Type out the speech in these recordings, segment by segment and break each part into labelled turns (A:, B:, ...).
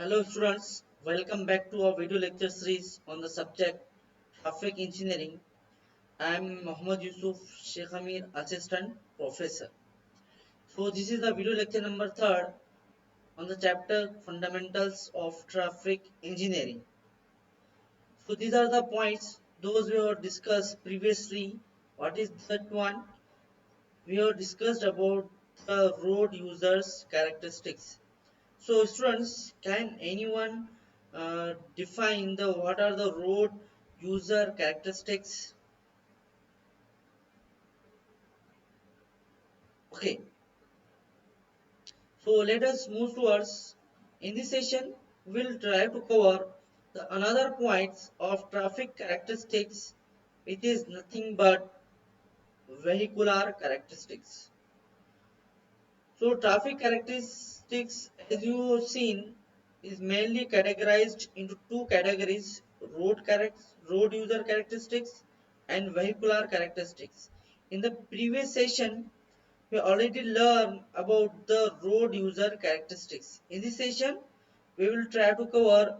A: Hello students, welcome back to our video lecture series on the subject Traffic Engineering. I am Mohammad Yusuf Sheikh Amir, Assistant Professor. So this is the video lecture number 3rd on the chapter Fundamentals of Traffic Engineering. So these are the points those we have discussed previously. What is that one? We have discussed about the road users characteristics. So students, can anyone define the what are the road user characteristics? Okay, so let us move towards. In this session, we'll try to cover the another points of traffic characteristics, which is nothing but vehicular characteristics. So traffic characteristics, as you have seen, is mainly categorized into two categories: road user characteristics and vehicular characteristics. In the previous session, we already learned about the road user characteristics. In this session, we will try to cover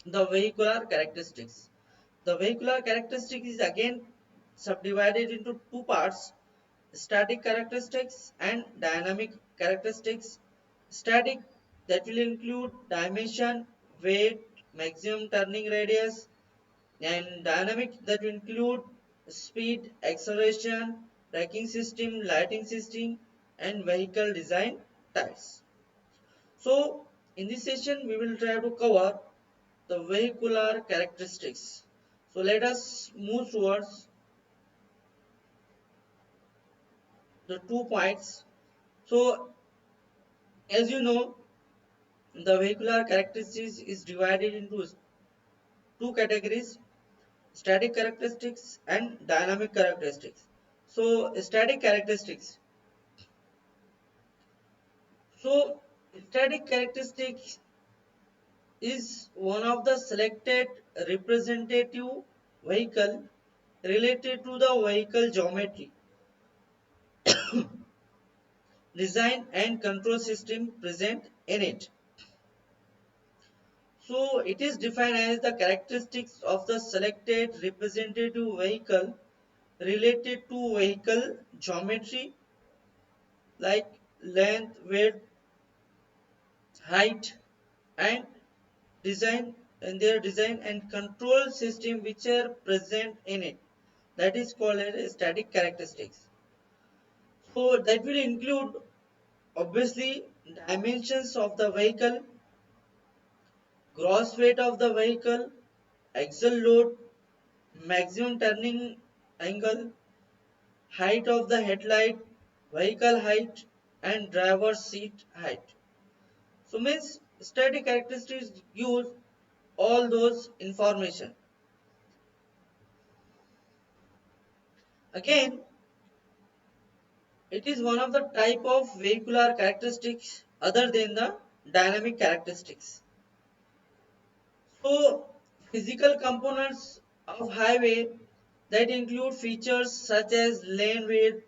A: the vehicular characteristics. The vehicular characteristic is again subdivided into two parts: static characteristics and dynamic characteristics. Static, that will include dimension, weight, maximum turning radius, and dynamic, that will include speed, acceleration, braking system, lighting system, and vehicle design types. So in this session we will try to cover the vehicular characteristics. So let us move towards the 2 points. So as you know, the vehicular characteristics is divided into two categories: static characteristics and dynamic characteristics. So static characteristics. So static characteristics is one of the selected representative vehicle related to the vehicle geometry, design and control system present in it. So it is defined as the characteristics of the selected representative vehicle related to vehicle geometry, like length, width, height, and design, and their design and control system which are present in it. That is called as static characteristics. So that will include obviously dimensions of the vehicle, gross weight of the vehicle, axle load, maximum turning angle, height of the headlight, vehicle height, and driver seat height. So means static characteristics use all those information. Again, it is one of the type of vehicular characteristics other than the dynamic characteristics. So physical components of highway, that include features such as lane width,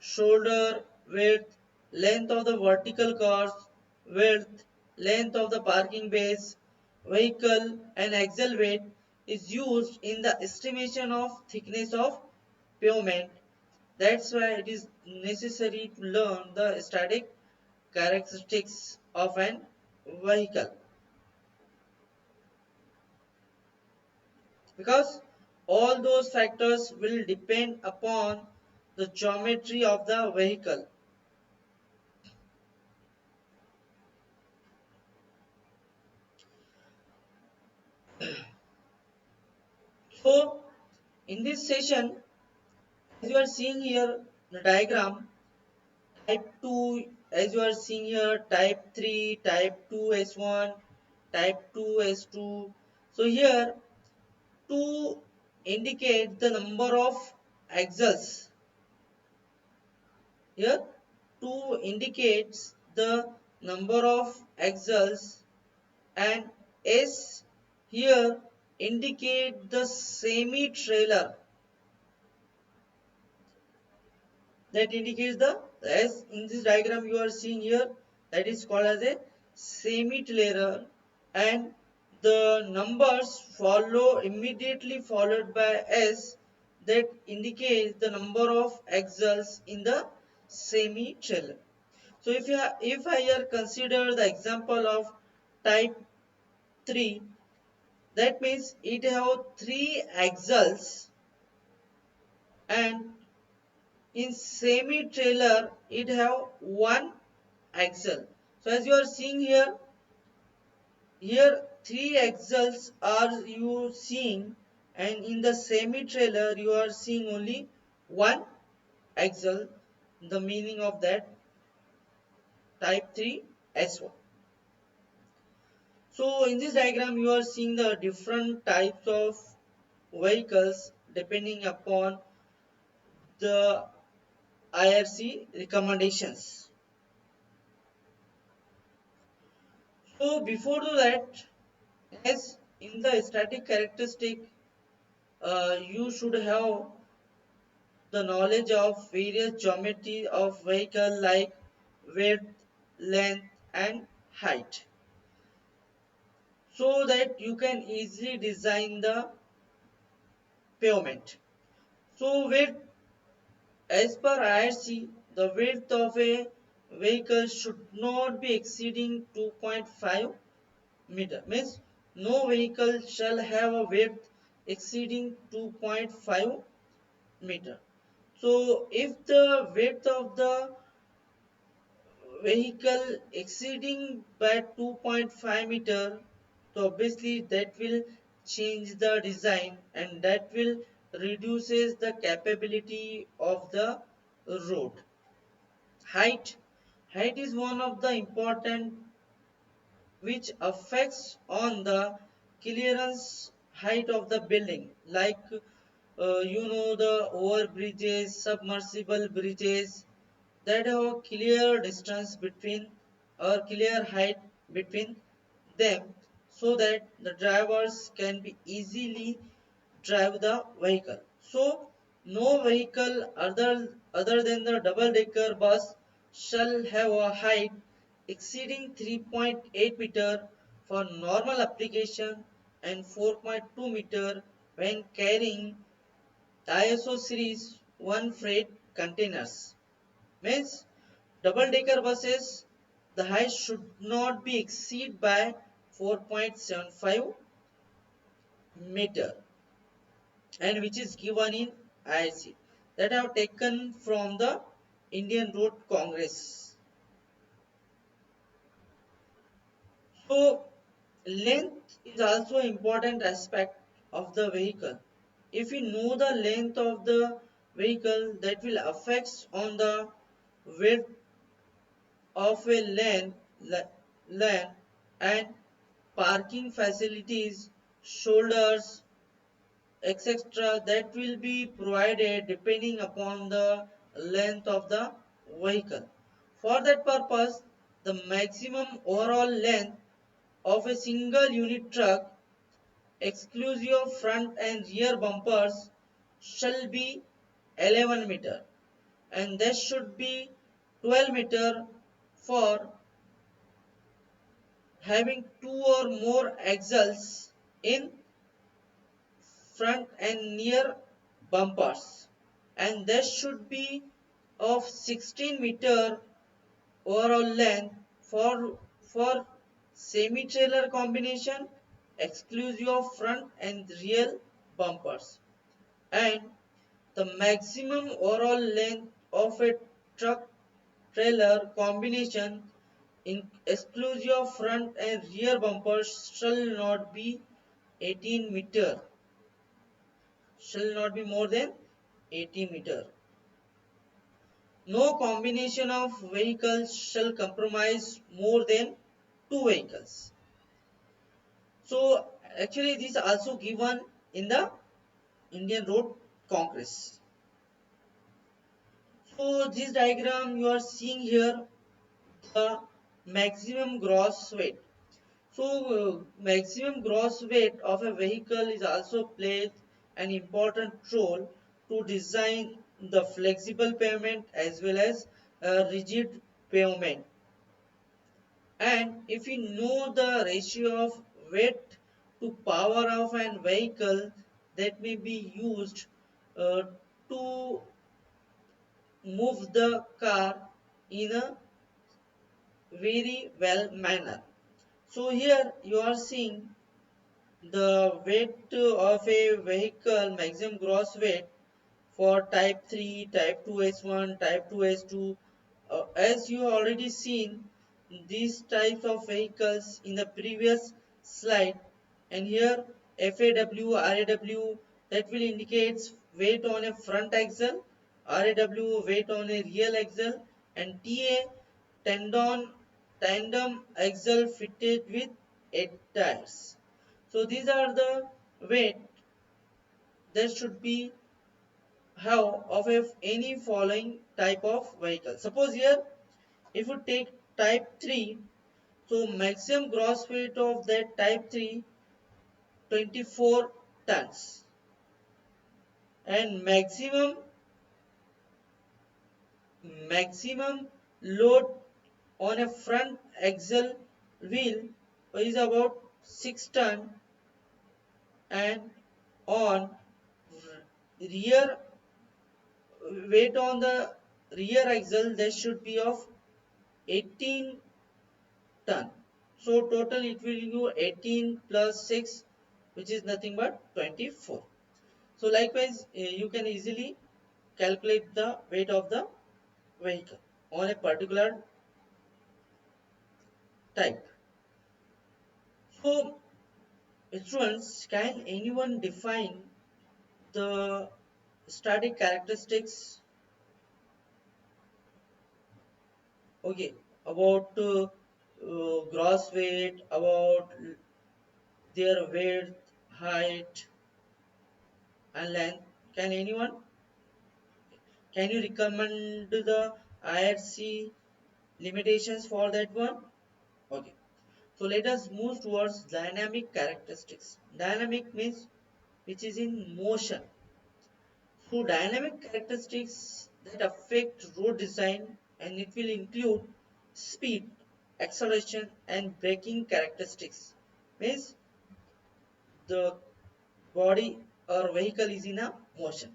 A: shoulder width, length of the vertical cars, width, length of the parking base, vehicle and axle weight, is used in the estimation of thickness of pavement. That's why it is necessary to learn the static characteristics of an vehicle, because all those factors will depend upon the geometry of the vehicle. So in this session, as you are seeing here the diagram, type 2, as you are seeing here, type 3, type 2 S1, type 2 S2. So here 2 indicate the number of axles. Here 2 indicates the number of axles, and S here indicate the semi trailer, that indicates the, as in this diagram you are seeing here, that is called as a semi-trailer, and the numbers follow immediately followed by S that indicates the number of axles in the semi-trailer. So if I here consider the example of type 3, that means it have 3 axles, and in semi trailer it have 1 axle. So as you are seeing here 3 axles are you seeing, and in the semi trailer you are seeing only 1 axle. The meaning of that type 3 S1. So in this diagram you are seeing the different types of vehicles depending upon the IRC recommendations. So before that, as in the static characteristic, you should have the knowledge of various geometry of vehicle like width, length and height, so that you can easily design the pavement. So width, as per IRC, the width of a vehicle should not be exceeding 2.5 meter. Means no vehicle shall have a width exceeding 2.5 meter. So if the width of the vehicle exceeding by 2.5 meter, so obviously that will change the design, and that will reduces the capability of the road. Height is one of the important which affects on the clearance height of the building, like the over bridges, submersible bridges that have a clear distance between or clear height between them, so that the drivers can be easily drive the vehicle. So no vehicle other than the double decker bus shall have a height exceeding 3.8 meter for normal application and 4.2 meter when carrying ISO series 1 freight containers. Means double decker buses, the height should not be exceed by 4.75 meter, and which is given in IIC that I have taken from the Indian Road Congress. So length is also important aspect of the vehicle. If you know the length of the vehicle, that will affect on the width of a lane and parking facilities, shoulders, etc. that will be provided depending upon the length of the vehicle. For that purpose, the maximum overall length of a single unit truck, exclusive of front and rear bumpers, shall be 11 meter, and there should be 12 meter for having two or more axles in front and near bumpers, and there should be of 16 meter overall length for semi trailer combination exclusive of front and rear bumpers, and the maximum overall length of a truck trailer combination in exclusive of front and rear bumpers shall not be more than 80 meter. No combination of vehicles shall compromise more than two vehicles. So actually this is also given in the Indian Road Congress. So this diagram you are seeing here, the maximum gross weight. So maximum gross weight of a vehicle is also plays an important role to design the flexible pavement as well as rigid pavement. And if you know the ratio of weight to power of an vehicle that may be used uh, to move the car in a very well manner. So here you are seeing the weight of a vehicle, maximum gross weight for type 3, type 2S1, type 2S2. As you already seen these types of vehicles in the previous slide, and here FAW, RAW, that will indicate weight on a front axle, RAW weight on a rear axle, and TA tandem axle fitted with 8 tires. So these are the weight that should be have of any following type of vehicle. Suppose here if you take type 3, so maximum gross weight of that type 3 24 tons, and maximum load on a front axle wheel is about 6 ton, and on rear weight on the rear axle that should be of 18 ton. So total it will give you 18 plus 6, which is nothing but 24. So likewise you can easily calculate the weight of the vehicle on a particular type. So students, can anyone define the static characteristics, okay, about gross weight, about their width, height and length? Can anyone? Can you recommend the IRC limitations for that one? Okay. So let us move towards dynamic characteristics. Dynamic means which is in motion. So dynamic characteristics that affect road design, and it will include speed, acceleration and braking characteristics. Means the body or vehicle is in a motion.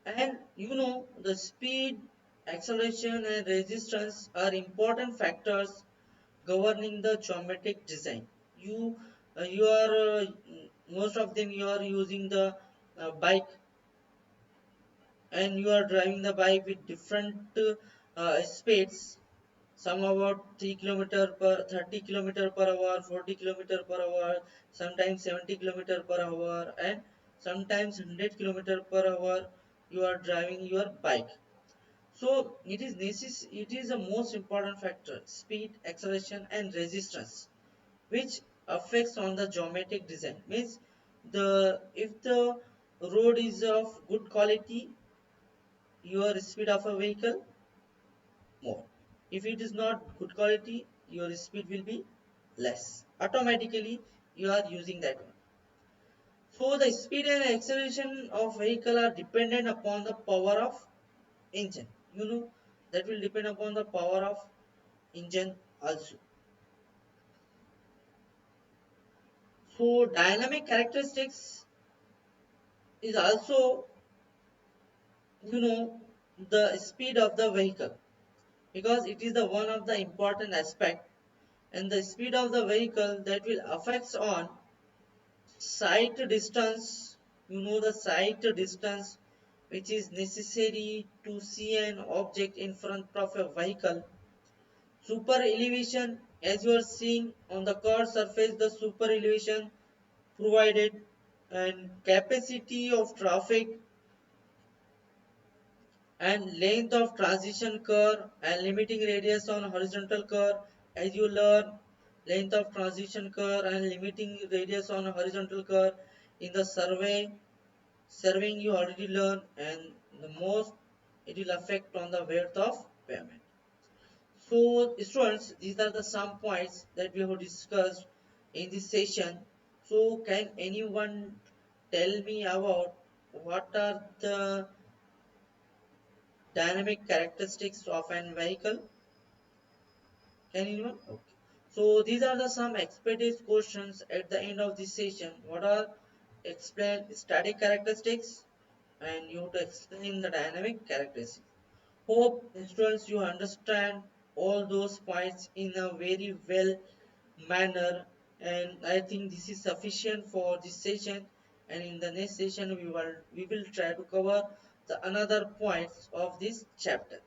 A: And you know the speed, acceleration and resistance are important factors governing the geometric design. You are most of them you are using the bike, and you are driving the bike with different speeds. Some about 3 kilometer per 30 kilometer per hour, 40 kilometer per hour, sometimes 70 kilometer per hour, and sometimes 100 kilometer per hour. You are driving your bike. So it is the most important factor: speed, acceleration, and resistance, which affects on the geometric design. Means the if the road is of good quality, your speed of a vehicle more. If it is not good quality, your speed will be less. Automatically, you are using that one. So the speed and acceleration of vehicle are dependent upon the power of engine. You know that will depend upon the power of engine also. So dynamic characteristics is also, you know, the speed of the vehicle, because it is the one of the important aspect, and the speed of the vehicle that will affects on sight distance. You know the sight distance which is necessary to see an object in front of a vehicle. Super elevation, as you are seeing on the curved surface, the super elevation provided, and capacity of traffic and length of transition curve and limiting radius on horizontal curve. As you learn length of transition curve and limiting radius on horizontal curve in the surveying you already learn, and the most it will affect on the width of pavement. So students, these are the some points that we have discussed in this session. So can anyone tell me about what are the dynamic characteristics of an vehicle? Anyone? Okay. So these are the some expertise questions at the end of this session. What are explain static characteristics and you to explain the dynamic characteristics. Hope students you understand all those points in a very well manner, and I think this is sufficient for this session, and in the next session we will try to cover the another points of this chapter.